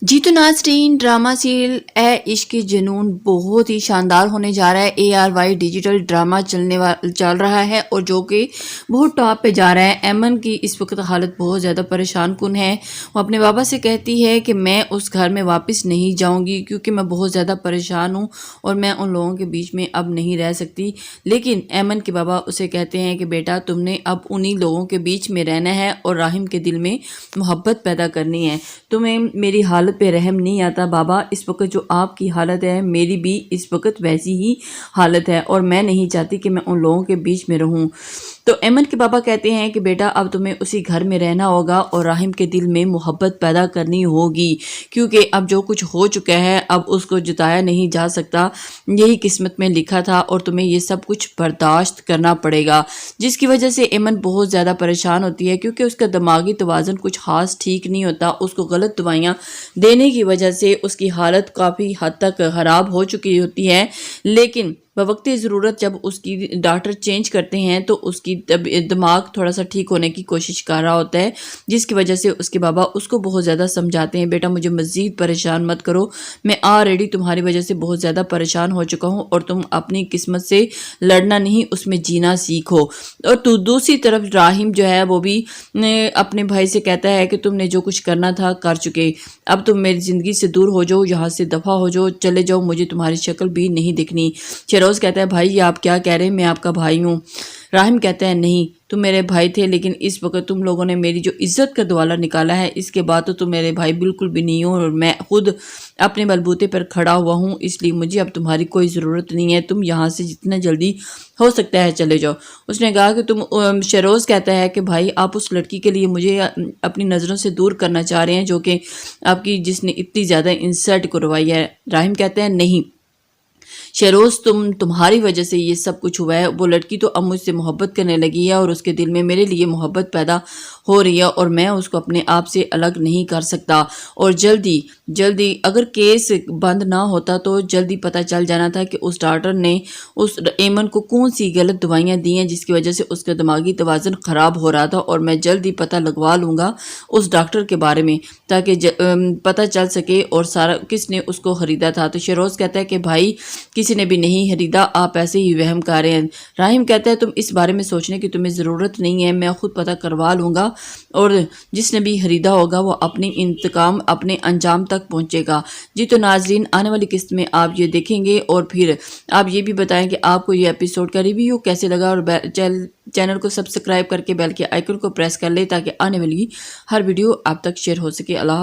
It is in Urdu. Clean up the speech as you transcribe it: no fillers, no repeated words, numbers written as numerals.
جی تو ناظرین، ڈرامہ سیریل اے عشق جنون بہت ہی شاندار ہونے جا رہا ہے۔ ARY ڈیجیٹل ڈرامہ چل رہا ہے اور جو کہ بہت ٹاپ پہ جا رہا ہے۔ ایمن کی اس وقت حالت بہت زیادہ پریشان کن ہے۔ وہ اپنے بابا سے کہتی ہے کہ میں اس گھر میں واپس نہیں جاؤں گی کیونکہ میں بہت زیادہ پریشان ہوں اور میں ان لوگوں کے بیچ میں اب نہیں رہ سکتی۔ لیکن ایمن کے بابا اسے کہتے ہیں کہ بیٹا تم نے اب انہی لوگوں کے بیچ میں رہنا ہے اور راہم کے دل میں محبت پیدا کرنی ہے۔ تمہیں میری حالت پہ رحم نہیں آتا بابا؟ اس وقت جو آپ کی حالت ہے میری بھی اس وقت ویسی ہی حالت ہے اور میں نہیں چاہتی کہ میں ان لوگوں کے بیچ میں رہوں۔ تو ایمن کے بابا کہتے ہیں کہ بیٹا اب تمہیں اسی گھر میں رہنا ہوگا اور راہم کے دل میں محبت پیدا کرنی ہوگی کیونکہ اب جو کچھ ہو چکا ہے اب اس کو جتایا نہیں جا سکتا، یہی قسمت میں لکھا تھا اور تمہیں یہ سب کچھ برداشت کرنا پڑے گا۔ جس کی وجہ سے ایمن بہت زیادہ پریشان ہوتی ہے کیونکہ اس کا دماغی توازن کچھ خاص ٹھیک نہیں ہوتا۔ اس کو غلط دوائیاں دینے کی وجہ سے اس کی حالت کافی حد تک خراب ہو چکی ہوتی ہے، لیکن بوقت ضرورت جب اس کی ڈاکٹر چینج کرتے ہیں تو اس کی دماغ تھوڑا سا ٹھیک ہونے کی کوشش کر رہا ہوتا ہے، جس کی وجہ سے اس کے بابا اس کو بہت زیادہ سمجھاتے ہیں بیٹا مجھے مزید پریشان مت کرو، میں آلریڈی تمہاری وجہ سے بہت زیادہ پریشان ہو چکا ہوں اور تم اپنی قسمت سے لڑنا نہیں اس میں جینا سیکھو۔ اور تو دوسری طرف راہم جو ہے وہ بھی اپنے بھائی سے کہتا ہے کہ تم نے جو کچھ کرنا تھا کر چکے، اب تم میری زندگی سے دور ہو جاؤ، یہاں سے دفع ہو جاؤ، چلے جاؤ، مجھے تمہاری شکل بھی نہیں دکھنی۔ شیروز کہتا ہے بھائی یہ آپ کیا کہہ رہے ہیں، میں آپ کا بھائی ہوں۔ راہم کہتا ہے نہیں تم میرے بھائی تھے لیکن اس وقت تم لوگوں نے میری جو عزت کا دوالہ نکالا ہے اس کے بعد تو تم میرے بھائی بالکل بھی نہیں ہو اور میں خود اپنے بلبوتے پر کھڑا ہوا ہوں، اس لیے مجھے اب تمہاری کوئی ضرورت نہیں ہے، تم یہاں سے جتنا جلدی ہو سکتا ہے چلے جاؤ۔ اس نے کہا کہ تم شیروز کہتا ہے کہ بھائی آپ اس لڑکی کے لیے مجھے اپنی نظروں سے دور کرنا چاہ رہے ہیں جو کہ آپ کی جس نے اتنی زیادہ انسلٹ کروائی ہے۔ راہم کہتا ہے نہیں شیروز تمہاری وجہ سے یہ سب کچھ ہوا ہے، وہ لڑکی تو اب مجھ سے محبت کرنے لگی ہے اور اس کے دل میں میرے لیے محبت پیدا ہو رہی ہے اور میں اس کو اپنے آپ سے الگ نہیں کر سکتا، اور جلدی اگر کیس بند نہ ہوتا تو جلدی پتہ چل جانا تھا کہ اس ڈاکٹر نے اس ایمن کو کون سی غلط دوائیاں دی ہیں جس کی وجہ سے اس کا دماغی توازن خراب ہو رہا تھا، اور میں جلدی پتہ لگوا لوں گا اس ڈاکٹر کے بارے میں تاکہ پتہ چل سکے اور سارا کس نے اس کو خریدا تھا۔ تو شیروز کہتا ہے کہ بھائی کسی نے بھی نہیں خریدا، آپ ایسے ہی وہم کر رہے ہیں۔ راہم کہتا ہے تم اس بارے میں سوچنے کی تمہیں ضرورت نہیں ہے، میں خود پتہ کروا لوں گا اور جس نے بھی خریدا ہوگا وہ اپنی انتقام اپنے انجام تک پہنچے گا۔ جی تو ناظرین آنے والی قسط میں آپ یہ دیکھیں گے اور پھر آپ یہ بھی بتائیں کہ آپ کو یہ ایپیسوڈ کا ریویو کیسے لگا، اور چینل کو سبسکرائب کر کے بیل کے آئیکن کو پریس کر لیں تاکہ آنے والی ہر ویڈیو آپ تک شیئر ہو سکے۔ اللہ